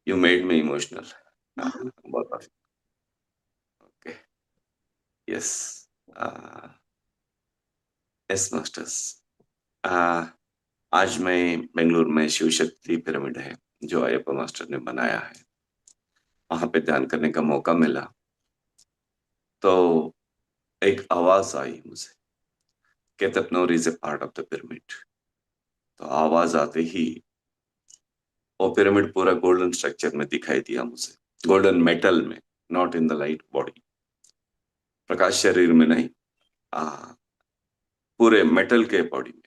You made me emotional. Both of you. Okay. Yes. Yes, masters. आज मैं बेंगलुरु में Shiv Shakti pyramid है जो अयप्पा मास्टर ने बनाया है, वहां पे ध्यान करने का मौका मिला। तो एक आवाज आई मुझे, केतपनोर is a part of the pyramid. तो आवाज आते ही वो पिरामिड पूरा गोल्डन स्ट्रक्चर में दिखाई दिया मुझे, गोल्डन मेटल में, not in the light body, प्रकाश शरीर में नहीं, आ, पूरे मेटल के बॉडी में।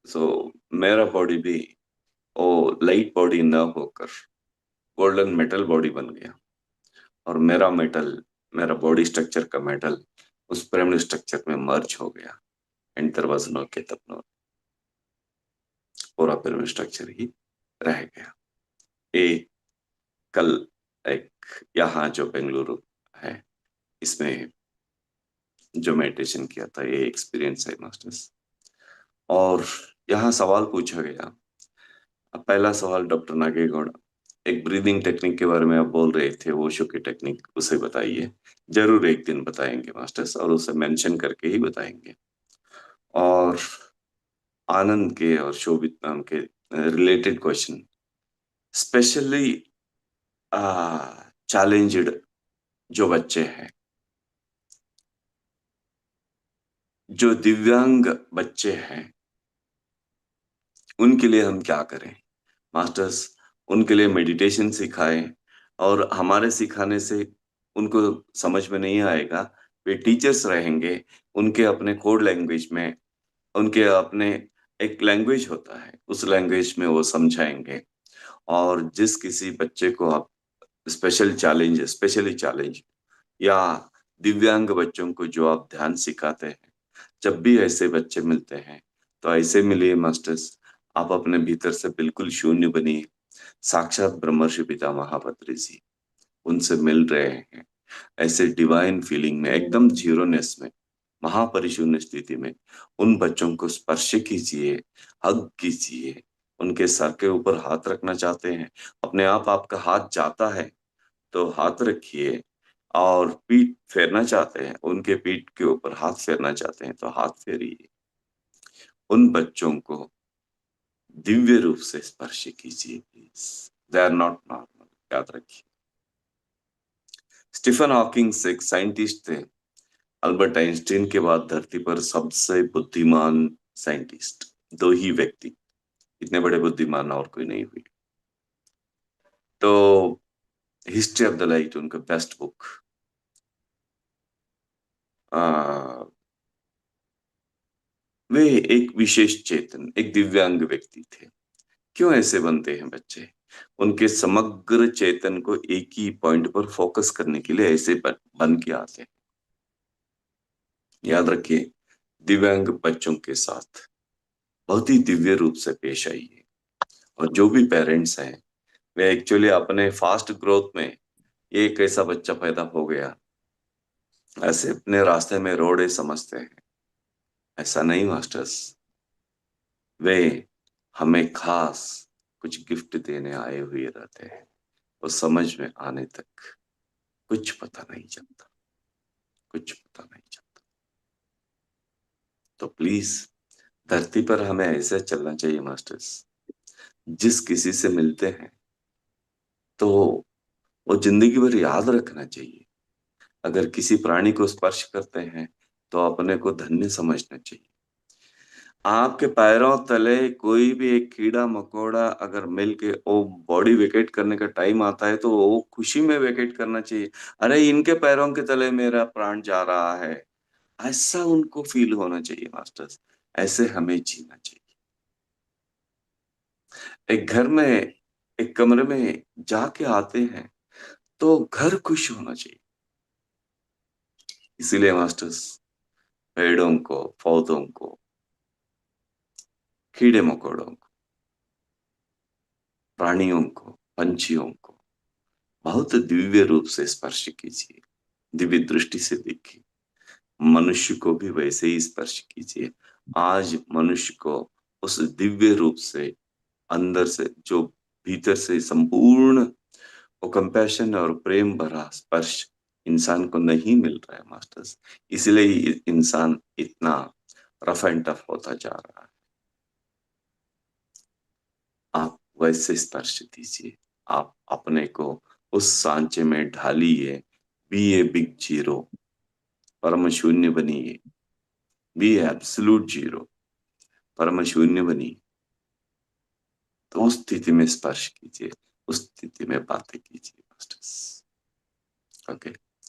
सो मेरा बॉडी भी वो लाइट बॉडी न होकर गोल्डन मेटल बॉडी बन गया, और मेरा मेटल, मेरा बॉडी स्ट्रक्चर का मेटल उस पिरामिड स्ट्रक्चर में मर्ज हो गया। एंड देयर वाज नो केतपनोर, पूरा पिरामिड स्ट्रक्चर ही रह गया। ये कल एक यहाँ जो बेंगलुरु है, इसमें जो मेडिटेशन किया था, ये एक्सपीरियंस है मास्टर्स। और यहाँ सवाल पूछा गया। अब पहला सवाल डॉक्टर नागेगौड़ा, एक ब्रीदिंग टेक्निक के बारे में आप बोल रहे थे, ओशो की टेक्निक, उसे बताइए। जरूर एक दिन बताएंगे मास्टर्स, और उसे मेंशन करके ही बताएंगे। और आनंद के और शोभित नाम के रिलेटेड क्वेश्चन, स्पेशली चैलेंज्ड जो बच्चे हैं, जो दिव्यांग बच्चे हैं, उनके लिए हम क्या करें मास्टर्स? उनके लिए मेडिटेशन सिखाएं, और हमारे सिखाने से उनको समझ में नहीं आएगा। वे टीचर्स रहेंगे, उनके अपने कोड लैंग्वेज में, उनके अपने एक लैंग्वेज होता है, उस लैंग्वेज में वो समझाएंगे। और जिस किसी बच्चे को आप स्पेशली चैलेंज या दिव्यांग बच्चों को जो आप ध्यान सिखाते हैं, जब भी ऐसे बच्चे मिलते हैं तो ऐसे मिलिए मास्टर्स। आप अपने भीतर से बिल्कुल शून्य बनिए, साक्षात ब्रह्मर्षि पिता महापत्री जी उनसे मिल रहे हैं, ऐसे डिवाइन फीलिंग में, एकदम जीरोनेस में, महापरिशून्य स्थिति में उन बच्चों को स्पर्श कीजिए, हग कीजिए। उनके सर के ऊपर हाथ रखना चाहते हैं, अपने आप आपका हाथ जाता है तो हाथ रखिए। और पीठ फेरना चाहते हैं, उनके पीठ के ऊपर हाथ फेरना चाहते हैं तो हाथ फेरिए। उन बच्चों को दिव्य रूप से स्पर्श कीजिए please. They are not normal, याद रखिए। स्टीफन हॉकिंग एक साइंटिस्ट थे, अल्बर्ट आइंस्टीन के बाद धरती पर सबसे बुद्धिमान साइंटिस्ट दो ही व्यक्ति, इतने बड़े बुद्धिमान और कोई नहीं हुई। तो हिस्ट्री ऑफ द लाइट उनका बेस्ट बुक। वे एक विशेष चेतन, एक दिव्यांग व्यक्ति थे। क्यों ऐसे बनते हैं बच्चे? उनके समग्र चेतन को एक ही पॉइंट पर फोकस करने के लिए ऐसे बन के आते हैं। याद रखिए, दिव्यांग बच्चों के साथ बहुत ही दिव्य रूप से पेश आइए। और जो भी पेरेंट्स हैं, वे एक्चुअली अपने फास्ट ग्रोथ में ये एक ऐसा बच्चा पैदा हो गया, ऐसे अपने रास्ते में रोड़े समझते हैं। ऐसा नहीं मास्टर्स, वे हमें खास कुछ गिफ्ट देने आए हुए रहते हैं। वो समझ में आने तक कुछ पता नहीं चलता, कुछ पता नहीं चलता। तो प्लीज, धरती पर हमें ऐसे चलना चाहिए मास्टर्स। जिस किसी से मिलते हैं तो वो जिंदगी भर याद रखना चाहिए। अगर किसी प्राणी को स्पर्श करते हैं तो अपने को धन्य समझना चाहिए। आपके पैरों तले कोई भी एक कीड़ा मकोड़ा अगर मिल के वो बॉडी वेकेट करने का टाइम आता है तो वो खुशी में वेकेट करना चाहिए। अरे इनके पैरों के तले मेरा प्राण जा रहा है, ऐसा उनको फील होना चाहिए मास्टर्स। ऐसे हमें जीना चाहिए। एक घर में, एक कमरे में जाके आते हैं तो घर खुश होना चाहिए। इसीलिए मास्टर्स, पेड़ों को, पौधों को, कीड़े मकोड़ों को, प्राणियों को, पंछियों को बहुत दिव्य रूप से स्पर्श कीजिए, दिव्य दृष्टि से देखिए। मनुष्य को भी वैसे ही स्पर्श कीजिए। आज मनुष्य को उस दिव्य रूप से अंदर से, जो भीतर से संपूर्ण वो कंपैशन और प्रेम भरा स्पर्श इंसान को नहीं मिल रहा है मास्टर्स, इसलिए ही इंसान इतना रफ एंड टफ होता जा रहा है। आप वैसे स्पर्श दीजिए, आप अपने को उस सांचे में ढालिए, बी ए बिग जीरो, परम शून्य बनिए, बी एब्सोल्यूट जीरो, परम शून्य बनिए। तो उस स्थिति में स्पर्श कीजिए, उस स्थिति में बातें कीजिए masters. Okay,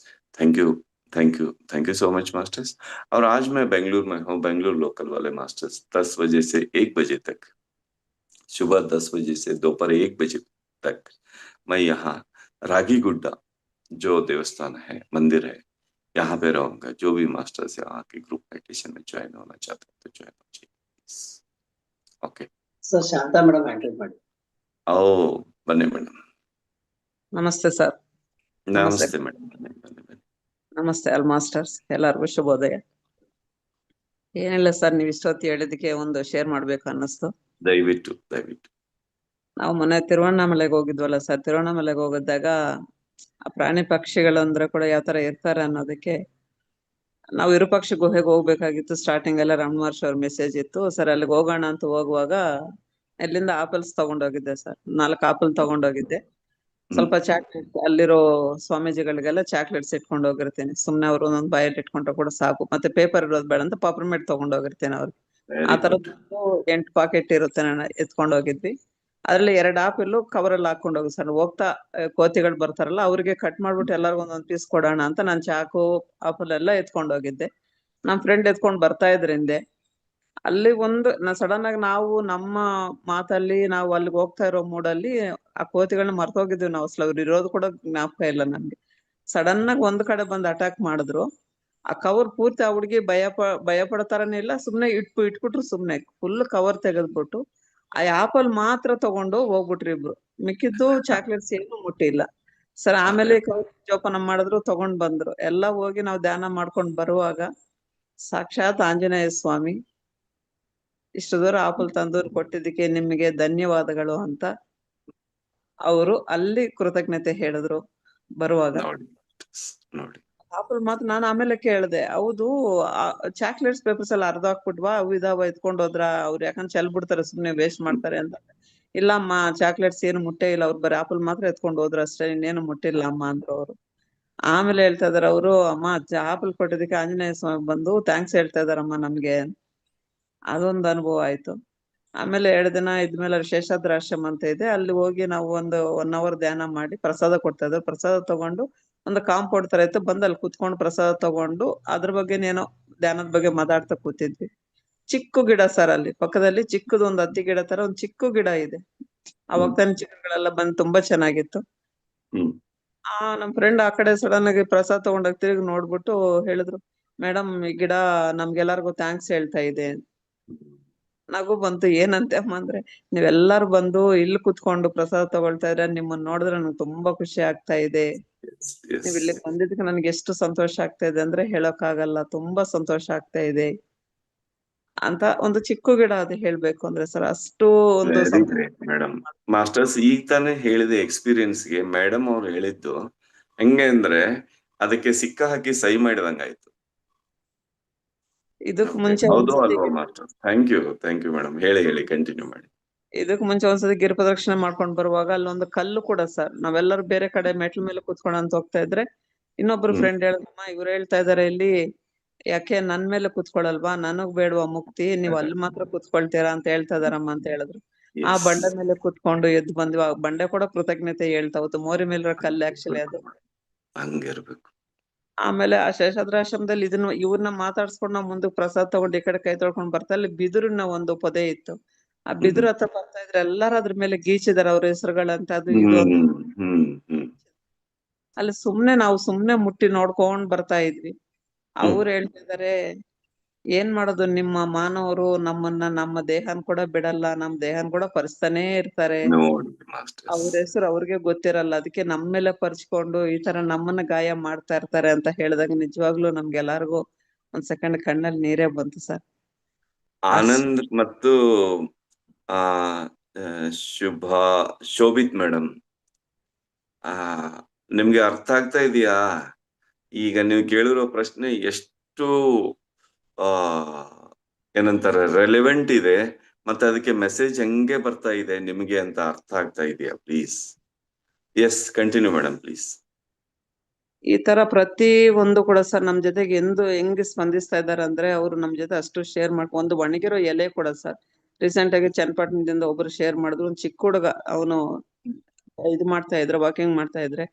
thank you, thank you, thank you so much masters. और आज मैं बेंगलुरु में हूँ, बेंगलुरु लोकल वाले मास्टर्स, 10 बजे से 1 बजे तक, सुबह 10 बजे से दोपहर 1 बजे तक मैं यहाँ रागीगुड्डा जो देवस्थान है, मंदिर है, यहाँ पे रहूंगा। जो भी मास्टर्स यहाँ के ग्रुप मेडिटेशन में ज्वाइन होना चाहते हैं तो ज्वाइन हो जाइए। Okay sir, Shanta madam handle ಮಾಡಿ. ओ, बने मैडम। ನಮಸ್ತೆ ಸರ್. ನಮಸ್ತೆ ಮೇಡಮ್, ಬನ್ನಿ ಬನ್ನಿ ಬನ್ನಿ. ನಮಸ್ತೆ ಆಲ್ ಮಾಸ್ಟರ್ಸ್, ಎಲ್ಲರಿಗೂ ಶುಭೋದಯ. ಏನಿಲ್ಲ ಸರ್, ನೀವು ಇಷ್ಟೊತ್ತು ಹೇಳಿದಕ್ಕೆ ಒಂದು ಶೇರ್ ಮಾಡ್ಬೇಕು ಅನ್ನಿಸ್ತು. ದಯವಿಟ್ಟು ದಯವಿಟ್ಟು. ನಾವು ಮೊನ್ನೆ ತಿರುವಣ್ಣಾಮಲೆಗೆ ಹೋಗಿದ್ವಲ್ಲ ಸರ್, ತಿರುವಣ್ಣಾಮಲೆಗೆ ಹೋಗಿದ್ದಾಗ ಆ ಪ್ರಾಣಿ ಪಕ್ಷಿಗಳಂದ್ರೆ ಕೂಡ ಯಾವ ತರ ಇರ್ತಾರೆ ಅನ್ನೋದಕ್ಕೆ, ನಾವು ವಿರೂಪಾಕ್ಷ ಗುಹೆಗೆ ಹೋಗ್ಬೇಕಾಗಿತ್ತು. ಸ್ಟಾರ್ಟಿಂಗ್ ಎಲ್ಲ ರಮಣ ಮಹರ್ಷಿ ಅವ್ರ ಮೆಸೇಜ್ ಇತ್ತು ಸರ್, ಅಲ್ಲಿಗೆ ಹೋಗೋಣ ಅಂತ ಹೋಗುವಾಗ ಅಲ್ಲಿಂದ ಆಪಲ್ಸ್ ತಗೊಂಡೋಗಿದ್ದೆ ಸರ್, 4 ಆಪಲ್ ತಗೊಂಡೋಗಿದ್ದೆ. ಸ್ವಲ್ಪ ಚಾಕ್ಲೇಟ್, ಅಲ್ಲಿರೋ ಸ್ವಾಮೀಜಿಗಳಿಗೆಲ್ಲ ಚಾಕ್ಲೇಟ್ಸ್ ಇಟ್ಕೊಂಡು ಹೋಗಿರ್ತೀನಿ, ಸುಮ್ನೆ ಅವ್ರು ಒಂದೊಂದು ಬಾಯಲ್ಲಿ ಇಟ್ಕೊಂಡ್ರೆ ಕೂಡ ಸಾಕು. ಮತ್ತೆ ಪೇಪರ್ ಇರೋದು ಬೇಡ ಅಂತ ಪಾಪರ್ಮೇಟ್ ತಗೊಂಡೋಗಿರ್ತೇನೆ ಅವ್ರಿಗೆ. ಆ ತರದ್ದು 8 ಪಾಕೆಟ್ ಇರುತ್ತೆ, ನಾನು ಎತ್ಕೊಂಡು ಹೋಗಿದ್ವಿ. ಅದ್ರಲ್ಲಿ 2 ಆಪಲ್ ಕವರ್ ಅಲ್ಲಿ ಹಾಕೊಂಡು ಹೋಗಿ ಸರ್, ಹೋಗ್ತಾ ಕೋತಿಗಳು ಬರ್ತಾರಲ್ಲ ಅವ್ರಿಗೆ ಕಟ್ ಮಾಡ್ಬಿಟ್ಟು ಎಲ್ಲರಿಗೂ ಒಂದೊಂದು ಪೀಸ್ ಕೊಡೋಣ ಅಂತ ನಾನು ಚಾಕು ಆಪಲ್ ಎಲ್ಲ ಎತ್ಕೊಂಡು ಹೋಗಿದ್ದೆ. ನಮ್ ಫ್ರೆಂಡ್ ಎತ್ಕೊಂಡ್ ಬರ್ತಾ ಇದ್ರ ಹಿಂದೆ. ಅಲ್ಲಿ ಸಡನ್ ಆಗಿ ನಾವು ನಮ್ಮ ಮಾತಲ್ಲಿ ನಾವು ಅಲ್ಲಿಗೆ ಹೋಗ್ತಾ ಇರೋ ಮೂಡಲ್ಲಿ ಆ ಕೋತಿಗಳನ್ನ ಮರ್ತೋಗಿದ್ವಿ ನಾವು, ಅಸಲು ಅವ್ರು ಇರೋದು ಕೂಡ ಜ್ಞಾಪಕ ಇಲ್ಲ ನಮ್ಗೆ. ಸಡನ್ ಆಗಿ ಒಂದ್ ಕಡೆ ಬಂದು ಅಟ್ಯಾಕ್ ಮಾಡಿದ್ರು. ಆ ಕವರ್ ಪೂರ್ತಿ ಆ ಹುಡುಗಿ ಭಯ ಪಡತಾರನೇ ಇಲ್ಲ, ಸುಮ್ನೆ ಇಟ್ಬಿಟ್ರು. ಸುಮ್ನೆ ಫುಲ್ ಕವರ್ ತೆಗೆದ್ಬಿಟ್ಟು ಆ ಆಪಲ್ ಮಾತ್ರ ತಗೊಂಡು ಹೋಗ್ಬಿಟ್ರಿ ಇಬ್ರು. ಮಿಕ್ಕಿದ್ದು ಚಾಕ್ಲೇಟ್ಸ್ ಏನು ಮುಟ್ಟಿಲ್ಲ ಸರ್. ಆಮೇಲೆ ಕವರ್ ಜೋಪಾನ ಮಾಡಿದ್ರು, ತಗೊಂಡ್ ಬಂದ್ರು. ಎಲ್ಲ ಹೋಗಿ ನಾವು ಧ್ಯಾನ ಮಾಡ್ಕೊಂಡ್ ಬರುವಾಗ ಸಾಕ್ಷಾತ್ ಆಂಜನೇಯ ಸ್ವಾಮಿ ಇಷ್ಟು ದೂರ ಆಪಲ್ ತಂದೂರು ಕೊಟ್ಟಿದ್ದಕ್ಕೆ ನಿಮಗೆ ಧನ್ಯವಾದಗಳು ಅಂತ ಅವರು ಅಲ್ಲಿ ಕೃತಜ್ಞತೆ ಹೇಳಿದ್ರು ಬರುವಾಗ. ನೋಡಿ ಆಪಲ್ ಮಾತ್ರ ನಾನು ಆಮೇಲೆ ಕೇಳ್ದೆ, ಹೌದು ಚಾಕ್ಲೇಟ್ಸ್ ಪೇಪರ್ಸ್ ಎಲ್ಲ ಅರ್ಧ ಹಾಕ್ಬಿಟ್ವಾ, ಅವು ಇದಾವ ಎತ್ಕೊಂಡ್ ಹೋದ್ರ ಅವ್ರು, ಯಾಕಂದ್ರೆ ಚೆಲ್ ಬಿಡ್ತಾರೆ ಸುಮ್ನೆ ವೇಸ್ಟ್ ಮಾಡ್ತಾರೆ ಅಂತ. ಇಲ್ಲ ಅಮ್ಮ, ಚಾಕ್ಲೇಟ್ಸ್ ಏನು ಮುಟ್ಟೆ ಇಲ್ಲ, ಅವ್ರು ಬರೀ ಆಪಲ್ ಮಾತ್ರ ಎತ್ಕೊಂಡು ಹೋದ್ರು ಅಷ್ಟೇ, ಇನ್ನೇನು ಮುಟ್ಟಿಲ್ಲ ಅಮ್ಮ ಅಂದ್ರು ಅವರು. ಆಮೇಲೆ ಹೇಳ್ತಾ ಇದಾರೆ ಅವರು, ಅಮ್ಮ ಆಪಲ್ ಕೊಟ್ಟಿದ್ದಕ್ಕೆ ಆಂಜನೇಯ ಸ್ವಾಮಿ ಬಂದು ಥ್ಯಾಂಕ್ಸ್ ಹೇಳ್ತಾ ಇದಾರಮ್ಮ ನಮ್ಗೆ. ಅದೊಂದು ಅನುಭವ ಆಯ್ತು. ಆಮೇಲೆ 2 ದಿನ ಇದ್ಮೇಲೆ ಶೇಷಾದ್ರಾಶ್ರಮ ಅಂತ ಇದೆ, ಅಲ್ಲಿ ಹೋಗಿ ನಾವು ಒಂದು 1 ಅವರ್ ಧ್ಯಾನ ಮಾಡಿ ಪ್ರಸಾದ ಕೊಡ್ತಾ ಇದ್ರು. ಪ್ರಸಾದ ತಗೊಂಡು ಒಂದು ಕಾಂಪೌಂಡ್ ತರ ಇತ್ತು, ಬಂದು ಅಲ್ಲಿ ಕುತ್ಕೊಂಡು ಪ್ರಸಾದ ತಗೊಂಡು ಅದ್ರ ಬಗ್ಗೆನೇನೋ ಧ್ಯಾನದ ಬಗ್ಗೆ ಮಾತಾಡ್ತಾ ಕೂತಿದ್ವಿ. ಚಿಕ್ಕ ಗಿಡ ಸರ್, ಅಲ್ಲಿ ಪಕ್ಕದಲ್ಲಿ ಚಿಕ್ಕದು ಒಂದು ಹತ್ತಿ ಗಿಡ ತರ ಒಂದು ಚಿಕ್ಕ ಗಿಡ ಇದೆ. ಅವಾಗ ತಾನೆ ಚಿಕ್ಕಗಳೆಲ್ಲ ಬಂದು ತುಂಬಾ ಚೆನ್ನಾಗಿತ್ತು. ನಮ್ ಫ್ರೆಂಡ್ ಆ ಕಡೆ ಸಡನ್ ಆಗಿ ಪ್ರಸಾದ ತಗೊಂಡಾಗ ತಿರುಗಿ ನೋಡ್ಬಿಟ್ಟು ಹೇಳಿದ್ರು, ಮೇಡಮ್ ಈ ಗಿಡ ನಮ್ಗೆಲ್ಲರಿಗೂ ಥ್ಯಾಂಕ್ಸ್ ಹೇಳ್ತಾ ಇದೆ. ನಗು ಬಂತು. ಏನಂತೆ ಅಮ್ಮ ಅಂದ್ರೆ, ನೀವೆಲ್ಲರೂ ಬಂದು ಇಲ್ಲಿ ಕುತ್ಕೊಂಡು ಪ್ರಸಾದ ತಗೊಳ್ತಾ ಇದ್ರೆ ನಿಮ್ಮನ್ನ ನೋಡಿದ್ರೆ ನಂಗೆ ತುಂಬಾ ಖುಷಿ ಆಗ್ತಾ ಇದೆ. ನೀವ್ ಇಲ್ಲಿ ಬಂದಿದ್ದಕ್ಕೆ ನನ್ಗೆ ಎಷ್ಟು ಸಂತೋಷ ಆಗ್ತಾ ಇದೆ ಅಂದ್ರೆ ಹೇಳೋಕ್ಕಾಗಲ್ಲ, ತುಂಬಾ ಸಂತೋಷ ಆಗ್ತಾ ಇದೆ ಅಂತ. ಒಂದು ಚಿಕ್ಕ ಗಿಡ ಅದು ಹೇಳ್ಬೇಕು ಅಂದ್ರೆ ಸರ್, ಅಷ್ಟು ಒಂದು ಮೇಡಮ್. ಮಾಸ್ಟರ್ಸ್ ಈಗ ತಾನೇ ಹೇಳಿದೆ ಎಕ್ಸ್ಪೀರಿಯನ್ಸ್ಗೆ ಮೇಡಮ್ ಅವ್ರು ಹೇಳಿದ್ದು ಹೆಂಗೆ ಅಂದ್ರೆ ಅದಕ್ಕೆ ಸಿಕ್ಕ ಹಾಕಿ ಸಹಿ ಮಾಡಿದಂಗಾಯ್ತು. ಇದಕ್ ಮುಂಚೆ ಥ್ಯಾಂಕ್ ಯು ಮೇಡಮ್. ಹೇಳಿ ಕಂಟಿನ್ಯೂ ಮಾಡಿ. ಇದಕ್ ಮುಂಚೆ ಒಂದ್ಸತಿ ಗಿರಿ ಪ್ರದಕ್ಷಿಣೆ ಮಾಡ್ಕೊಂಡ್ ಬರುವಾಗ ಅಲ್ಲೊಂದು ಕಲ್ಲು ಕೂಡ ಸರ್, ನಾವೆಲ್ಲರೂ ಬೇರೆ ಕಡೆ ಮೆಟ್ಲ ಮೇಲೆ ಕುತ್ಕೊಂಡ್ ಅಂತ ಹೋಗ್ತಾ ಇದ್ರೆ ಇನ್ನೊಬ್ರು ಫ್ರೆಂಡ್ ಹೇಳಮ್ಮ, ಇವ್ರು ಹೇಳ್ತಾ ಇದಾರೆ ಇಲ್ಲಿ ಯಾಕೆ ನನ್ ಮೇಲೆ ಕುತ್ಕೊಳಲ್ವಾ, ನನಗ್ ಬೇಡವಾ ಮುಕ್ತಿ, ನೀವ್ ಅಲ್ಲಿ ಮಾತ್ರ ಕುತ್ಕೊಳ್ತೀರಾ ಅಂತ ಹೇಳ್ತಾ ಇದಾರಮ್ಮ ಅಂತ ಹೇಳಿದ್ರು. ಆ ಬಂಡೆ ಮೇಲೆ ಕುತ್ಕೊಂಡು ಎದ್ದು ಬಂದ್ವಿ. ಆ ಬಂಡೆ ಕೂಡ ಕೃತಜ್ಞತೆ ಹೇಳ್ತಾ ಹೋತು. ಮೋರಿ ಮೇಲಿರೋ ಕಲ್ಲು ಆಕ್ಚುಲಿ ಅದು. ಹಂಗಿರ್ಬೇಕು. ಆಮೇಲೆ ಆ ಶೇಷಾದ್ರಾಶ್ರಮದಲ್ಲಿ ಇವ್ರನ್ನ ಮಾತಾಡ್ಸ್ಕೊಂಡು ನಾವು ಮುಂದಕ್ಕೆ ಪ್ರಸಾದ ತಗೊಂಡು ಈ ಕಡೆ ಕೈ ತೊಳ್ಕೊಂಡ್ ಬರ್ತಾ ಅಲ್ಲಿ ಬಿದಿರಿನ ಒಂದು ಪೊದೆ ಇತ್ತು. ಆ ಬಿದಿರು ಹತ್ರ ಬರ್ತಾ ಇದ್ರೆ ಎಲ್ಲಾರು ಅದ್ರ ಮೇಲೆ ಗೀಚಿದಾರೆ ಅವ್ರ ಹೆಸರುಗಳಂತ, ಅದು ಇದು ಅಂತ. ಅಲ್ಲಿ ನಾವು ಸುಮ್ನೆ ಮುಟ್ಟಿ ನೋಡ್ಕೊಂಡ್ ಬರ್ತಾ ಇದ್ವಿ. ಅವ್ರು ಹೇಳ್ತಿದಾರೆ, ಏನ್ ಮಾಡೋದು ನಿಮ್ಮ ಮಾನವರು ನಮ್ಮ ದೇಹನ್ ಕೂಡ ಬಿಡಲ್ಲ, ನಮ್ ದೇಹನ್ ಕೂಡ ಪರಿಸ್ತಾನೇ ಇರ್ತಾರೆ. ಅವ್ರ ಹೆಸರು ಅವ್ರಿಗೆ ಗೊತ್ತಿರಲ್ಲ, ಅದಕ್ಕೆ ನಮ್ ಮೇಲೆ ಪರಿಚ್ಕೊಂಡು ಈ ತರ ನಮ್ಮನ್ನ ಗಾಯ ಮಾಡ್ತಾ ಇರ್ತಾರೆ ಅಂತ ಹೇಳಿದಾಗ ನಿಜವಾಗ್ಲೂ ನಮ್ಗೆಲ್ಲಾರ್ಗು ಒಂದ್ ಸೆಕೆಂಡ್ ಕಣ್ಣಲ್ಲಿ ನೀರೇ ಬಂತು ಸರ್. ಆನಂದ್ ಮತ್ತು ಶುಭಾ ಶೋಭಿತ್ ಮೇಡಮ್, ಆ ನಿಮ್ಗೆ ಅರ್ಥ ಆಗ್ತಾ ಇದೆಯಾ? ಈಗ ನೀವು ಕೇಳಿರೋ ಪ್ರಶ್ನೆ ಎಷ್ಟು ಆ ಏನಂತಾರೆ ರೆಲೆವೆಂಟ್ ಇದೆ, ಮತ್ತೆ ಅದಕ್ಕೆ ಮೆಸೇಜ್ ಹೆಂಗೆ ಬರ್ತಾ ಇದೆ ನಿಮಗೆ ಅಂತ ಅರ್ಥ ಆಗ್ತಾ ಇದೆಯಾ? Please yes continue madam please. ಈ ತರ ಪ್ರತಿ ಒಂದು ಕೂಡ ಸರ್ ನಮ್ ಜೊತೆಗೆ ಹೆಂಗೆ ಸ್ಪಂದಿಸ್ತಾ ಇದಾರೆ ಅಂದ್ರೆ ಅವ್ರು ನಮ್ ಜೊತೆ ಅಷ್ಟು ಶೇರ್ ಒಂದು ಒಣಗಿರೋ ಎಲೆ ಕೂಡ ಸರ್ ರೀಸೆಂಟ್ ಆಗಿ ಚನ್ನಪಟ್ಟಣದಿಂದ ಒಬ್ರು ಶೇರ್ ಮಾಡಿದ್ರು. ಒಂದ್ ಚಿಕ್ಕ ಹುಡುಗ ಅವನು ಇದು ಮಾಡ್ತಾ ಇದ್ರೆ ವಾಕಿಂಗ್ ಮಾಡ್ತಾ ಇದ್ರೆ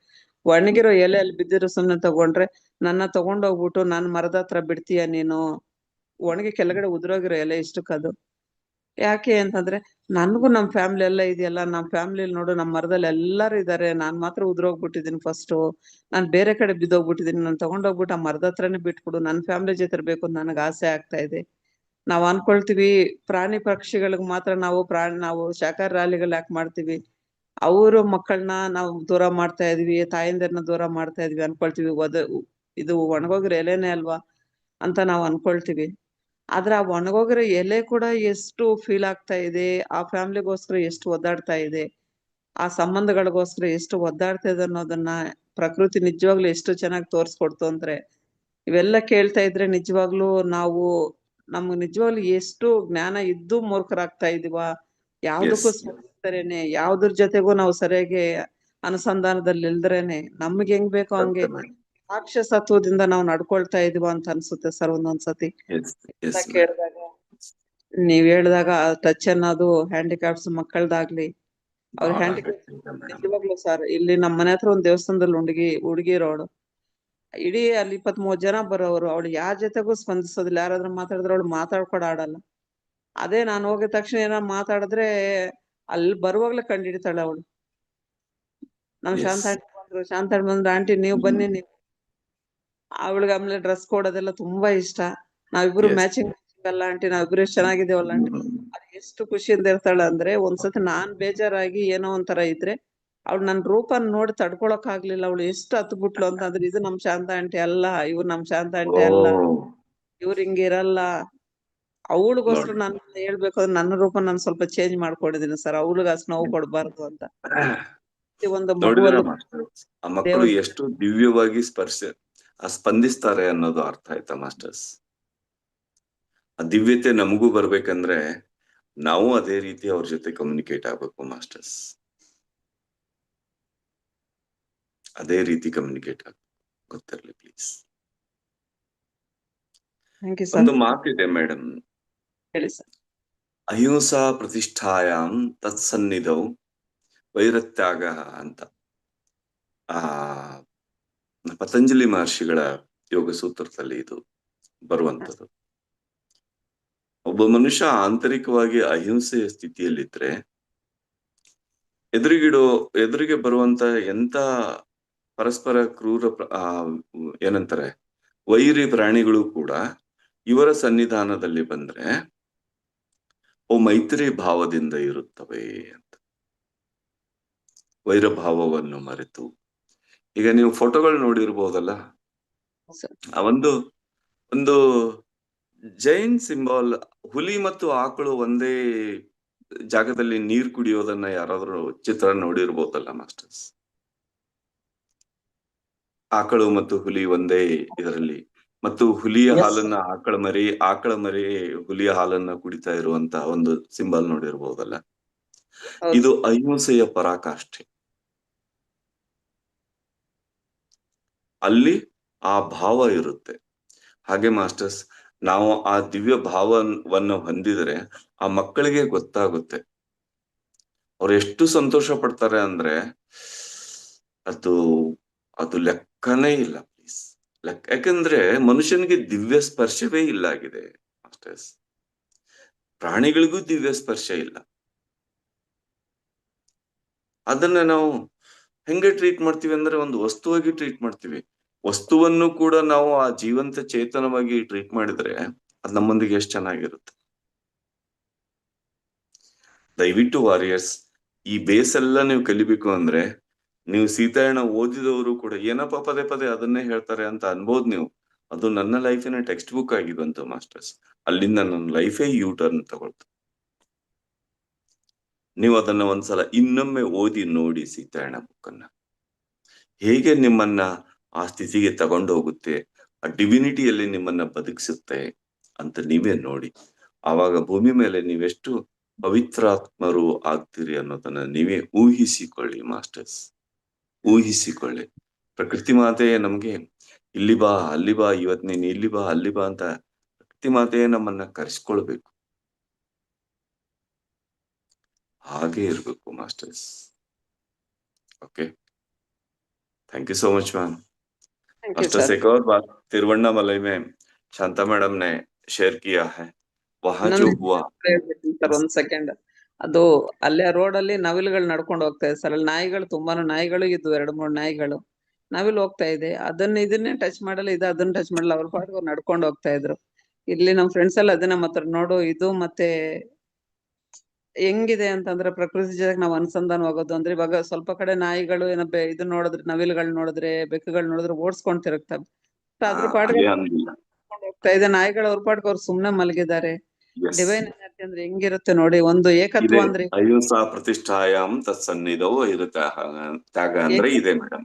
ಒಣಗಿರೋ ಎಲೆ ಅಲ್ಲಿ ಬಿದ್ದಿರೋ ಸುಮ್ನೆ ತಗೊಂಡ್ರೆ ನನ್ನ ತಗೊಂಡೋಗ್ಬಿಟ್ಟು ನಾನ್ ಮರದ ಹತ್ರ ಬಿಡ್ತೀಯ ನೀನು, ಒಣಗಿ ಕೆಳಗಡೆ ಉದುರೋಗಿರೋ ಎಲೆ ಇಷ್ಟಕ್ಕದು. ಯಾಕೆ ಅಂತಂದ್ರೆ ನನ್ಗೂ ನಮ್ ಫ್ಯಾಮಿಲಿ ಎಲ್ಲ ಇದೆಯಲ್ಲ, ನಮ್ ಫ್ಯಾಮಿಲಿಯಲ್ಲಿ ನೋಡು ನಮ್ ಮರದಲ್ಲಿ ಎಲ್ಲಾರು ಇದಾರೆ, ನಾನ್ ಮಾತ್ರ ಉದುರೋಗ್ಬಿಟ್ಟಿದೀನಿ ಫಸ್ಟ್, ನಾನ್ ಬೇರೆ ಕಡೆ ಬಿದ್ದೋಗ್ಬಿಟ್ಟಿದೀನಿ, ನಾನ್ ತಗೊಂಡೋಗ್ಬಿಟ್ಟು ಆ ಮರದ ಹತ್ರನೇ ಬಿಟ್ಬಿಡು, ನನ್ ಫ್ಯಾಮಿಲಿ ಜೊತೆ ಇರ್ಬೇಕು ಅಂತ ನನಗ್ ಆಸೆ ಆಗ್ತಾ ಇದೆ. ನಾವ್ ಅನ್ಕೊಳ್ತೀವಿ ಪ್ರಾಣಿ ಪಕ್ಷಿಗಳಿಗೆ ಮಾತ್ರ ನಾವು ಶಾಖಾಹಾರಿ ರ್ಯಾಲಿಗಳು ಯಾಕೆ ಮಾಡ್ತೀವಿ, ಅವರು ಮಕ್ಕಳನ್ನ ನಾವು ದೂರ ಮಾಡ್ತಾ ಇದೀವಿ, ತಾಯಂದಿರನ್ನ ದೂರ ಮಾಡ್ತಾ ಇದೀವಿ ಅನ್ಕೊಳ್ತೀವಿ. ಇದು ಒಣಗೋಗಿರೋ ಎಲೆನೇ ಅಲ್ವಾ ಅಂತ ನಾವ್ ಅನ್ಕೊಳ್ತೀವಿ. ಆದ್ರೆ ಆ ಒಣಗೋಗಿರೋ ಎಲೆ ಕೂಡ ಎಷ್ಟು ಫೀಲ್ ಆಗ್ತಾ ಇದೆ, ಆ ಫ್ಯಾಮಿಲಿಗೋಸ್ಕರ ಎಷ್ಟು ಒದ್ದಾಡ್ತಾ ಇದೆ, ಆ ಸಂಬಂಧಗಳಿಗೋಸ್ಕರ ಎಷ್ಟು ಒದ್ದಾಡ್ತಾ ಇದೆ ಅನ್ನೋದನ್ನ ಪ್ರಕೃತಿ ನಿಜವಾಗ್ಲೂ ಎಷ್ಟು ಚೆನ್ನಾಗಿ ತೋರ್ಸ್ಕೊಡ್ತು ಅಂದ್ರೆ, ಇವೆಲ್ಲ ಕೇಳ್ತಾ ಇದ್ರೆ ನಿಜವಾಗ್ಲೂ ನಮ್ಗೆ ನಿಜವಾಗ್ಲೂ ಎಷ್ಟು ಜ್ಞಾನ ಇದ್ದು ಮೂರ್ಖರಾಗ್ತಾ ಇದೀವ, ಯಾವ್ದಕ್ಕೂ ಸ್ಪಂದಿಸ್ತಾರೇನೆ, ಯಾವ್ದ್ರ ಜೊತೆಗೂ ನಾವು ಸರಿಯಾಗಿ ಅನುಸಂಧಾನದಲ್ಲಿ ಇಲ್ದ್ರೇನೆ ನಮ್ಗೆ ಹೆಂಗ್ ಬೇಕೋ ಹಂಗೆ ರಾಕ್ಷಸತ್ವದಿಂದ ನಾವು ನಡ್ಕೊಳ್ತಾ ಇದೀವ ಅಂತ ಅನ್ಸುತ್ತೆ ಸರ್ ಒಂದೊಂದ್ಸತಿ ಕೇಳಿದಾಗ. ನೀವ್ ಹೇಳ್ದಾಗ ಟಚ್ ಅನ್ನೋದು ಹ್ಯಾಂಡಿಕ್ಯಾಪ್ಸ್ ಮಕ್ಕಳದಾಗ್ಲಿ, ಅವ್ರ ಹ್ಯಾಂಡಿಕ್ಯಾಪ್ಸ್ ನಿಜವಾಗ್ಲೂ ಸರ್ ಇಲ್ಲಿ ನಮ್ ಮನೆ ಹತ್ರ ಒಂದ್ ದೇವಸ್ಥಾನದಲ್ಲಿ ಹುಡುಗಿ ಇರೋಳು, ಇಡೀ ಅಲ್ಲಿ 23 ಜನ ಬರೋರು, ಅವಳು ಯಾರ ಜೊತೆಗೂ ಸ್ಪಂದಿಸೋದಿಲ್ಲ, ಯಾರಾದ್ರೂ ಮಾತಾಡಿದ್ರೆ ಅವಳು ಮಾತಾಡ್ಕೊಡ ಆಡಲ್ಲ. ಅದೇ ನಾನ್ ಹೋಗಿದ ತಕ್ಷಣ ಏನಾರ ಮಾತಾಡಿದ್ರೆ ಅಲ್ಲಿ ಬರುವಾಗ್ಲೇ ಕಂಡು ಹಿಡಿತಾಳೆ ಅವಳು. ನಮ್ ಶಾಂತ ಬಂದ್ರು ಆಂಟಿ ನೀವ್ ಬನ್ನಿ, ನೀವು ಅವಳಿಗೆ ಆಮೇಲೆ ಡ್ರೆಸ್ ಕೊಡೋದೆಲ್ಲ ತುಂಬಾ ಇಷ್ಟ. ನಾವಿಬ್ರು ಮ್ಯಾಚಿಂಗ್ ಅಲ್ಲ ಆಂಟಿ, ನಾವಿಬ್ರು ಎಷ್ಟು ಚೆನ್ನಾಗಿದ್ದೇವಲ್ಲ ಆಂಟಿ, ಅದು ಎಷ್ಟು ಖುಷಿಯಿಂದ ಇರ್ತಾಳೆ ಅಂದ್ರೆ ಒಂದ್ಸತಿ ನಾನ್ ಬೇಜಾರಾಗಿ ಏನೋ ಒಂಥರ ಇದ್ರೆ ಅವ್ಳು ನನ್ ರೂಪ ನೋಡಿ ತಡ್ಕೊಳಕ್ ಆಗ್ಲಿಲ್ಲ, ಅವಳು ಎಷ್ಟು ಹತ್ತು ಬಿಟ್ಲು ಅಂತ ಅಂದ್ರೆ ಇದು ನಮ್ ಶಾಂತ ಆಂಟಿ ಅಲ್ಲ, ಇವ್ರು ನಮ್ ಶಾಂತ ಆಂಟಿ ಅಲ್ಲ, ಇವ್ರು ಹಿಂಗಿರಲ್ಲ. ಅವಳಿಗೋಸ್ಕರ ನಾನು ಹೇಳ್ಬೇಕು ಅಂದ್ರೆ ನನ್ನ ರೂಪ ನಾನು ಸ್ವಲ್ಪ ಚೇಂಜ್ ಮಾಡ್ಕೊಂಡಿದೀನಿ ಸರ್, ಅವಳಿಗೆ ಅಷ್ಟು ನೋವು ಕೊಡ್ಬಾರ್ದು ಅಂತ. ಒಂದು ಮಗುವಲ್ಲಿ ಆ ಮಕ್ಕಳು ಎಷ್ಟು ದಿವ್ಯವಾಗಿ ಸ್ಪಂದಿಸ್ತಾರೆ ಅನ್ನೋದು ಅರ್ಥ ಆಯ್ತಾ ಮಾಸ್ಟರ್ಸ್? ಆ ದಿವ್ಯತೆ ನಮಗೂ ಬರ್ಬೇಕಂದ್ರೆ ನಾವು ಅದೇ ರೀತಿ ಅವ್ರ ಜೊತೆ ಕಮ್ಯುನಿಕೇಟ್ ಆಗ್ಬೇಕು ಮಾಸ್ಟರ್ಸ್, ಅದೇ ರೀತಿ ಕಮ್ಯುನಿಕೇಟ್ ಆಗ್ಬೇಕು, ಗೊತ್ತಿರ್ಲಿ ಪ್ಲೀಸ್. ಒಂದು ಮಾತಿದೆ ಮೇಡಮ್, ಹೇಳಿ ಸರ್. ಅಹಿಂಸಾ ಪ್ರತಿಷ್ಠಾಯಾಂ ತತ್ಸನ್ನಿಧೌ ವೈರತ್ಯಾಗ ಅಂತ ಪತಂಜಲಿ ಮಹರ್ಷಿಗಳ ಯೋಗ ಸೂತ್ರದಲ್ಲಿ ಇದು ಬರುವಂಥದ್ದು. ಒಬ್ಬ ಮನುಷ್ಯ ಆಂತರಿಕವಾಗಿ ಅಹಿಂಸೆಯ ಸ್ಥಿತಿಯಲ್ಲಿದ್ರೆ ಎದುರಿಗೆ ಬರುವಂತ ಎಂತ ಪರಸ್ಪರ ಕ್ರೂರ ಏನಂತಾರೆ ವೈರಿ ಪ್ರಾಣಿಗಳು ಕೂಡ ಇವರ ಸನ್ನಿಧಾನದಲ್ಲಿ ಬಂದ್ರೆ ಮೈತ್ರಿ ಭಾವದಿಂದ ಇರುತ್ತವೆ ಅಂತ, ವೈರ ಭಾವವನ್ನು ಮರೆತು. ಈಗ ನೀವು ಫೋಟೋಗಳು ನೋಡಿರ್ಬೋದಲ್ಲ, ಒಂದು ಜೈನ್ ಸಿಂಬಾಲ್, ಹುಲಿ ಮತ್ತು ಆಕಳು ಒಂದೇ ಜಾಗದಲ್ಲಿ ನೀರ್ ಕುಡಿಯೋದನ್ನ ಯಾರಾದ್ರೂ ಚಿತ್ರ ನೋಡಿರ್ಬೋದಲ್ಲ ಮಾಸ್ಟರ್ಸ್? ಆಕಳು ಮತ್ತು ಹುಲಿ ಒಂದೇ ಇದರಲ್ಲಿ, ಮತ್ತು ಹುಲಿಯ ಹಾಲನ್ನ ಆಕಳ ಮರಿ ಹುಲಿಯ ಹಾಲನ್ನ ಕುಡಿತಾ ಇರುವಂತ ಒಂದು ಸಿಂಬಲ್ ನೋಡಿರ್ಬೋದಲ್ಲ? ಇದು ಅಹಿಂಸೆಯ ಪರಾಕಾಷ್ಠೆ. ಅಲ್ಲಿ ಆ ಭಾವ ಇರುತ್ತೆ. ಹಾಗೆ ಮಾಸ್ಟರ್ಸ್, ನಾವು ಆ ದಿವ್ಯ ಭಾವವನ್ನು ಹೊಂದಿದರೆ ಆ ಮಕ್ಕಳಿಗೆ ಗೊತ್ತಾಗುತ್ತೆ, ಅವ್ರು ಎಷ್ಟು ಸಂತೋಷ ಪಡ್ತಾರೆ ಅಂದ್ರೆ ಅದು ಲೆಕ್ಕನೇ ಇಲ್ಲ ಪ್ಲೀಸ್. ಯಾಕಂದ್ರೆ ಮನುಷ್ಯನಿಗೆ ದಿವ್ಯ ಸ್ಪರ್ಶವೇ ಇಲ್ಲ ಆಗಿದೆ ಮಾಸ್ಟರ್ಸ್, ಪ್ರಾಣಿಗಳಿಗೂ ದಿವ್ಯ ಸ್ಪರ್ಶ ಇಲ್ಲ. ಅದನ್ನ ನಾವು ಹೆಂಗೆ ಟ್ರೀಟ್ ಮಾಡ್ತೀವಿ ಅಂದ್ರೆ ಒಂದು ವಸ್ತುವಾಗಿ ಟ್ರೀಟ್ ಮಾಡ್ತೀವಿ. ವಸ್ತುವನ್ನು ಕೂಡ ನಾವು ಆ ಜೀವಂತ ಚೇತನವಾಗಿ ಟ್ರೀಟ್ ಮಾಡಿದ್ರೆ ಅದು ನಮ್ಮೊಂದಿಗೆ ಎಷ್ಟು ಚೆನ್ನಾಗಿರುತ್ತೆ. ದಯವಿಟ್ಟು ವಾರಿಯರ್ಸ್, ಈ ಬೇಸ್ ಎಲ್ಲ ನೀವು ಕಲಿಬೇಕು ಅಂದ್ರೆ ನೀವು ಸೀತಾಯಣ ಓದಿದವರು ಕೂಡ ಏನಪ್ಪ ಪದೇ ಪದೇ ಅದನ್ನೇ ಹೇಳ್ತಾರೆ ಅಂತ ಅನ್ಬೋದು ನೀವು. ಅದು ನನ್ನ ಲೈಫಿನ ಟೆಕ್ಸ್ಟ್ ಬುಕ್ ಆಗಿರುವಂತ ಮಾಸ್ಟರ್ಸ್, ಅಲ್ಲಿಂದ ನನ್ನ ಲೈಫೇ ಯೂ ಟರ್ನ್ ತಗೊಳ್ತು. ನೀವು ಅದನ್ನ ಒಂದ್ಸಲ ಇನ್ನೊಮ್ಮೆ ಓದಿ ನೋಡಿ ಸೀತಾಯಣ ಬುಕ್ ಅನ್ನ. ಹೇಗೆ ನಿಮ್ಮನ್ನ ಆ ಸ್ಥಿತಿಗೆ ತಗೊಂಡು ಹೋಗುತ್ತೆ, ಆ ಡಿವಿನಿಟಿಯಲ್ಲಿ ನಿಮ್ಮನ್ನ ಬದುಕಿಸುತ್ತೆ ಅಂತ ನೀವೇ ನೋಡಿ. ಆವಾಗ ಭೂಮಿ ಮೇಲೆ ನೀವೆಷ್ಟು ಪವಿತ್ರಾತ್ಮರು ಆಗ್ತೀರಿ ಅನ್ನೋದನ್ನ ನೀವೇ ಊಹಿಸಿಕೊಳ್ಳಿ ಮಾಸ್ಟರ್ಸ್, ಊಹಿಸಿಕೊಳ್ಳಿ. ಪ್ರಕೃತಿ ಮಾತೆಯೇ ನಮ್ಗೆ ಇಲ್ಲಿ ಬಾ ಅಲ್ಲಿ ಬಾ, ಇವತ್ ನೀನ್ ಇಲ್ಲಿ ಬಾ ಅಲ್ಲಿ ಬಾ ಅಂತ ಪ್ರಕೃತಿ ಮಾತೆಯೇ ನಮ್ಮನ್ನ ಕರೆಸ್ಕೊಳ್ಬೇಕು. ಹಾಗೆ ಇರ್ಬೇಕು masters. Okay, thank you so much ma'am. Thank you masters sir. एक और बात तिरुवन्नामलई में शांता मैडम ने शेयर किया है, वहां जो हुआ ಸರ್ ಒಂದ್ ಸೆಕೆಂಡ್. ಅದು ಅಲ್ಲೇ ರೋಡ್ ಅಲ್ಲಿ ನವಿಲುಗಳು ನಡ್ಕೊಂಡು ಹೋಗ್ತಾ ಇದೆ ಸರ್. ಅಲ್ಲಿ ನಾಯಿಗಳು ತುಂಬಾನು ನಾಯಿಗಳು ಇದ್ವು, 2-3 ನಾಯಿಗಳು. ನವಿಲು ಹೋಗ್ತಾ ಇದೆ, ಇದನ್ನೇ ಟಚ್ ಮಾಡಲ್ಲ, ಅದನ್ನ ಟಚ್ ಮಾಡಲ್ಲ, ಅವ್ರ ಪಾಡಿಗೆ ಅವ್ರು ನಡ್ಕೊಂಡು ಹೋಗ್ತಾ ಇದ್ರು. ಇಲ್ಲಿ ನಮ್ ಫ್ರೆಂಡ್ಸ್ ಎಲ್ಲ ಅದನ್ನ ಮಾತ್ರ ನೋಡು, ಇದು ಮತ್ತೆ ಹೆಂಗಿದೆ ಅಂತಂದ್ರೆ ಪ್ರಕೃತಿ ಜೊತೆಗೆ ನಾವು ಅನುಸಂಧಾನವಾಗೋದು ಅಂದ್ರೆ, ಇವಾಗ ಸ್ವಲ್ಪ ಕಡೆ ನಾಯಿಗಳು ಇದು ನೋಡಿದ್ರೆ, ನವಿಲುಗಳು ನೋಡಿದ್ರೆ, ಬೆಕ್ಕುಗಳು ನೋಡಿದ್ರೆ ಓಡಿಸ್ಕೊಂಡ್ ತಿರುಗ್ತವೆ. ಅದ್ರ ಪಾಡಿಗೆ ಅದೇ ಅಂದಿಲ್ಲ. ಹೋಗ್ತಾ ಇದೆ. ನಾಯಿಗಳು ಅವ್ರ ಪಾಡಿಗೆ ಅವ್ರು ಸುಮ್ನೆ ಮಲಗಿದ್ದಾರೆ. Yes. ಡಿವೈನ್ ಎನರ್ಜಿ ಅಂದ್ರೆ ಹೆಂಗಿರುತ್ತೆ ನೋಡಿ, ಒಂದು ಏಕತ್ವ ಇದೆ ಅಂದ್ರೆ ಅಹಿಂಸಾ ಪ್ರತಿಷ್ಠಾಯಾಮ್ ತತ್ಸನ್ನಿಧವು ಇರುತ್ತೆ. ತ್ಯಾಗ ಅಂದ್ರೆ ಇದೆ ಮೇಡಮ್.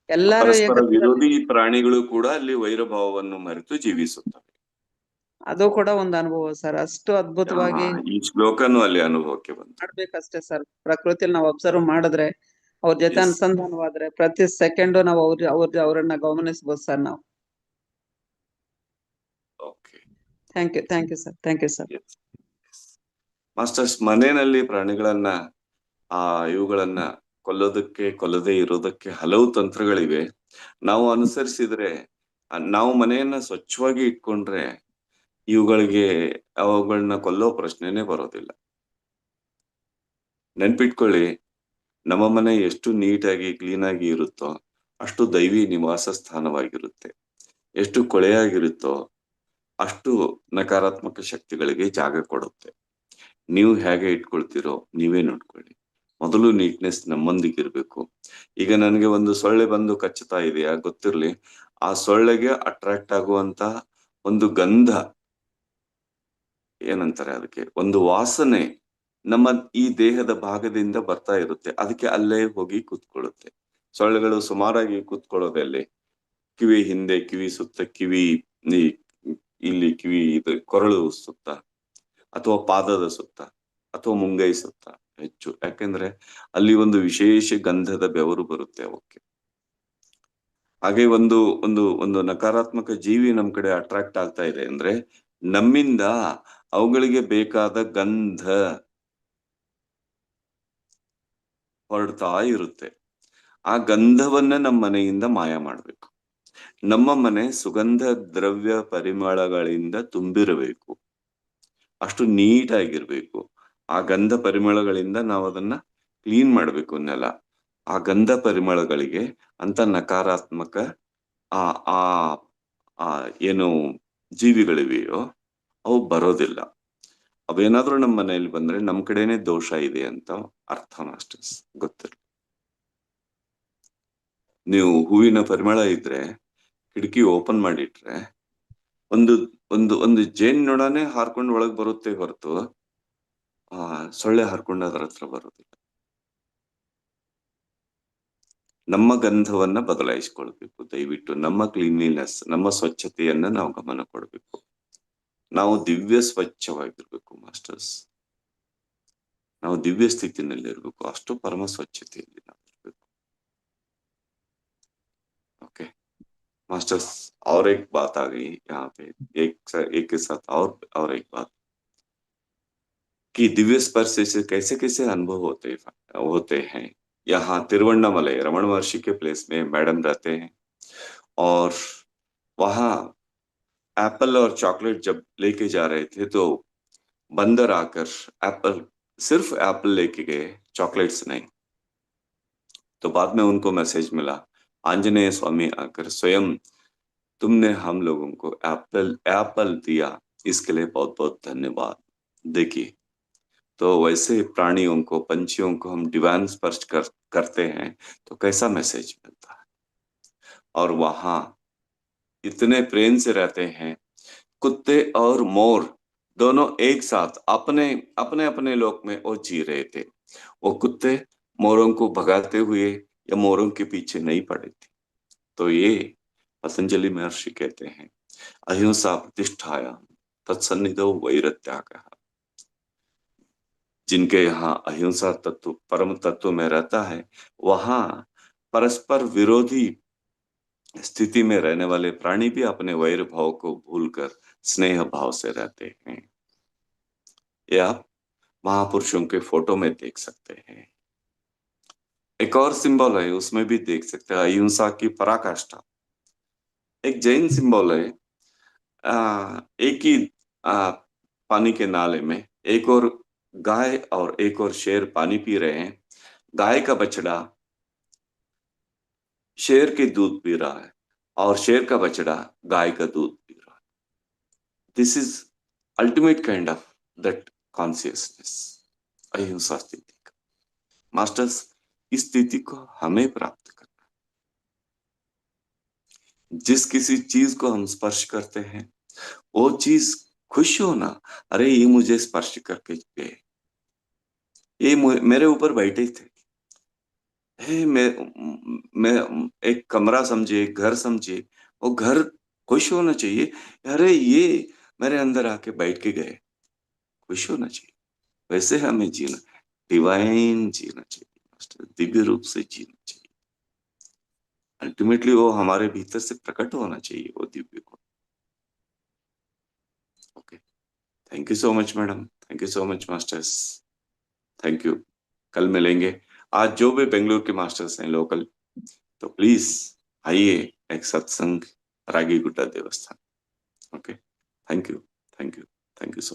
ಎಲ್ಲಾರು ಪರಸ್ಪರ ಏಕತ್ವದಲ್ಲಿ, ವಿರೋಧಿ ಪ್ರಾಣಿಗಳು ಕೂಡ ಅಲ್ಲಿ ವೈರಭಾವವನ್ನು ಮರೆತು ಜೀವಿಸುತ್ತವೆ. ಅದು ಕೂಡ ಒಂದು ಅನುಭವ ಸರ್. ಅಷ್ಟು ಅದ್ಭುತವಾಗಿ ಈ ಶ್ಲೋಕನು ಅಲ್ಲಿ ಅನುಭವಕ್ಕೆ ಬಂತು. ಮಾಡ್ಬೇಕಷ್ಟೇ ಸರ್. ಪ್ರಕೃತಿಯಲ್ಲಿ ನಾವು ಅಬ್ಸರ್ವ್ ಮಾಡಿದ್ರೆ, ಅವ್ರ ಜೊತೆ Yes. ಅನುಸಂಧಾನವಾದ್ರೆ ಪ್ರತಿ ಸೆಕೆಂಡು ನಾವು ಅವ್ರನ್ನ ಗಮನಿಸಬಹುದು ಸರ್ ನಾವು. Okay, thank you sir. Thank you sir. Masters, ಮನೆಯಲ್ಲಿ ಪ್ರಾಣಿಗಳನ್ನ ಇವುಗಳನ್ನ ಕೊಲ್ಲದೇ ಇರೋದಕ್ಕೆ ಹಲವು ತಂತ್ರಗಳಿವೆ. ನಾವು ಅನುಸರಿಸಿದ್ರೆ, ನಾವು ಮನೆಯನ್ನ ಸ್ವಚ್ಛವಾಗಿ ಇಟ್ಕೊಂಡ್ರೆ ಅವುಗಳನ್ನ ಕೊಲ್ಲೋ ಪ್ರಶ್ನೆನೇ ಬರೋದಿಲ್ಲ. ನೆನ್ಪಿಟ್ಕೊಳ್ಳಿ, ನಮ್ಮ ಮನೆ ಎಷ್ಟು ನೀಟಾಗಿ ಕ್ಲೀನ್ ಆಗಿ ಇರುತ್ತೋ ಅಷ್ಟು ದೈವಿ ನಿವಾಸ ಸ್ಥಾನವಾಗಿರುತ್ತೆ. ಎಷ್ಟು ಕೊಳೆಯಾಗಿರುತ್ತೋ ಅಷ್ಟು ನಕಾರಾತ್ಮಕ ಶಕ್ತಿಗಳಿಗೆ ಜಾಗ ಕೊಡುತ್ತೆ. ನೀವು ಹೇಗೆ ಇಟ್ಕೊಳ್ತೀರೋ ನೀವೇ ನೋಡ್ಕೊಳ್ಳಿ. ಮೊದಲು ನೀಟ್ನೆಸ್ ನಮ್ಮೊಂದಿಗಿರ್ಬೇಕು. ಈಗ ನನಗೆ ಒಂದು ಸೊಳ್ಳೆ ಬಂದು ಕಚ್ಚುತ್ತಾ ಇದೆಯಾ ಗೊತ್ತಿರ್ಲಿ, ಆ ಸೊಳ್ಳೆಗೆ ಅಟ್ರಾಕ್ಟ್ ಆಗುವಂತ ಒಂದು ಗಂಧ, ಏನಂತಾರೆ ಅದಕ್ಕೆ, ಒಂದು ವಾಸನೆ ನಮ್ಮ ಈ ದೇಹದ ಭಾಗದಿಂದ ಬರ್ತಾ ಇರುತ್ತೆ. ಅದಕ್ಕೆ ಅಲ್ಲೇ ಹೋಗಿ ಕೂತ್ಕೊಳ್ಳುತ್ತೆ. ಸೊಳ್ಳೆಗಳು ಸುಮಾರಾಗಿ ಕೂತ್ಕೊಳ್ಳೋದಲ್ಲಿ ಕಿವಿ ಹಿಂದೆ, ಕಿವಿ ಸುತ್ತ, ಇಲ್ಲಿ ಕಿವಿ ಕೊರಳು ಸುತ್ತ, ಅಥವಾ ಪಾದದ ಸುತ್ತ, ಅಥವಾ ಮುಂಗೈ ಸುತ್ತ ಹೆಚ್ಚು. ಯಾಕೆಂದ್ರೆ ಅಲ್ಲಿ ಒಂದು ವಿಶೇಷ ಗಂಧದ ಬೆವರು ಬರುತ್ತೆ ಅವಕ್ಕೆ. ಹಾಗೆ ಒಂದು ಒಂದು ಒಂದು ನಕಾರಾತ್ಮಕ ಜೀವಿ ನಮ್ ಕಡೆ ಅಟ್ರಾಕ್ಟ್ ಆಗ್ತಾ ಇದೆ ಅಂದ್ರೆ, ನಮ್ಮಿಂದ ಅವುಗಳಿಗೆ ಬೇಕಾದ ಗಂಧ ಹೊರಡ್ತಾ ಇರುತ್ತೆ. ಆ ಗಂಧವನ್ನ ನಮ್ಮ ಮನೆಯಿಂದ ಮಾಯ ಮಾಡ್ಬೇಕು. ನಮ್ಮ ಮನೆ ಸುಗಂಧ ದ್ರವ್ಯ ಪರಿಮಳಗಳಿಂದ ತುಂಬಿರಬೇಕು. ಅಷ್ಟು ನೀಟಾಗಿರ್ಬೇಕು. ಆ ಗಂಧ ಪರಿಮಳಗಳಿಂದ ನಾವು ಅದನ್ನ ಕ್ಲೀನ್ ಮಾಡ್ಬೇಕು ನೆಲ. ಆ ಗಂಧ ಪರಿಮಳಗಳಿಗೆ ಅಂತ ನಕಾರಾತ್ಮಕ ಆ ಆ ಆ ಏನು ಜೀವಿಗಳಿವೆಯೋ ಅವು ಬರೋದಿಲ್ಲ. ಅವೇನಾದ್ರೂ ನಮ್ಮ ಮನೆಯಲ್ಲಿ ಬಂದ್ರೆ ನಮ್ ಕಡೆನೆ ದೋಷ ಇದೆ ಅಂತ ಅರ್ಥ ಮಾಸ್ಟರ್ಸ್, ಗೊತ್ತಿರಲಿ. ನೀವು ಹೂವಿನ ಪರಿಮಳ ಇದ್ರೆ ಕಿಟಕಿ ಓಪನ್ ಮಾಡಿಟ್ರೆ ಒಂದು ಒಂದು ಒಂದು ಜೇನ್ನೊಣನೆ ಹಾರ್ಕೊಂಡು ಒಳಗ್ ಬರುತ್ತೆ ಹೊರತು ಸೊಳ್ಳೆ ಹಾರ್ಕೊಂಡು ಅದರ ಹತ್ರ ಬರೋದಿಲ್ಲ. ನಮ್ಮ ಗಂಧವನ್ನ ಬದಲಾಯಿಸ್ಕೊಳ್ಬೇಕು ದಯವಿಟ್ಟು. ನಮ್ಮ ಕ್ಲೀನ್ಲಿನೆಸ್, ನಮ್ಮ ಸ್ವಚ್ಛತೆಯನ್ನ ನಾವು ಗಮನ ಕೊಡ್ಬೇಕು. ನಾವು ದಿವ್ಯ ಸ್ವಚ್ಛವಾಗಿರ್ಬೇಕು ಮಾಸ್ಟರ್ಸ್. ನಾವು ದಿವ್ಯ ಸ್ಥಿತಿನಲ್ಲಿ ಇರ್ಬೇಕು. ಅಷ್ಟು ಪರಮ ಸ್ವಚ್ಛತೆಯಲ್ಲಿ ನಾವು ಇರ್ಬೇಕು. ओके मास्टर्स, और एक बात आ गई यहाँ पे, एक के साथ और एक बात कि दिव्य स्पर्श से कैसे कैसे अनुभव होते हैं। यहाँ तिरुवन्नामलई रमण महर्षि के प्लेस में मैडम रहते हैं, और वहाँ एप्पल और चॉकलेट जब लेके जा रहे थे तो बंदर आकर सिर्फ एप्पल लेके गए, चॉकलेट्स नहीं। तो बाद में उनको मैसेज मिला, आंजनेय स्वामी आकर स्वयं तुमने हम लोगों को एप्पल दिया, इसके लिए बहुत बहुत धन्यवाद। देखिए, तो वैसे प्राणियों को, पंछियों को हम डिवाइन स्पर्श करते हैं तो कैसा मैसेज मिलता है। और वहां इतने प्रेम से रहते हैं। कुत्ते और मोर दोनों एक साथ अपने अपने अपने लोक में वो जी रहे थे। वो कुत्ते मोरों को भगाते हुए या मोरों के पीछे नहीं पड़े थे। तो ये पतंजलि महर्षि कहते हैं, अहिंसा प्रतिष्ठाया तत्सन्निधौ वैरत्यागः। जिनके यहाँ अहिंसा तत्व परम तत्व में रहता है, वहां परस्पर विरोधी स्थिति में रहने वाले प्राणी भी अपने वैर भाव को भूलकर स्नेह भाव से रहते हैं। ये आप महापुरुषों के फोटो में देख सकते हैं। एक और सिंबल है, उसमें भी देख सकते हैं अहिंसा की पराकाष्ठा। एक जैन सिंबल है, एक ही पानी के नाले में एक और गाय और एक और शेर पानी पी रहे हैं। गाय का बछड़ा शेर के दूध पी रहा है और शेर का बछड़ा गाय का दूध पी रहा है। This is ultimate kind of that consciousness, अहिंसा स्थिति का। मास्टर्स, इस स्थिति को हमें प्राप्त करना है। जिस किसी चीज को हम स्पर्श करते हैं, वो चीज खुश होना, अरे ये मुझे स्पर्श करके गए, ये मेरे ऊपर बैठे थे। मैं एक कमरा समझिए, घर समझिए, वो घर खुश होना चाहिए, अरे ये मेरे अंदर आके बैठ के गए, खुश होना चाहिए। वैसे हमें जीना, डिवाइन जीना चाहिए मास्टर, दिव्य रूप से जीना चाहिए। अल्टीमेटली वो हमारे भीतर से प्रकट होना चाहिए, वो दिव्य को। Okay, thank you so much madam, thank you so much masters, thank you. कल मिलेंगे। आज जो भी बेंगलुरु के मास्टर्स हैं लोकल, तो प्लीज आइए एक सत्संग रागी गुड्डा देवस्थान। Okay, thank you, thank you, thank you so much.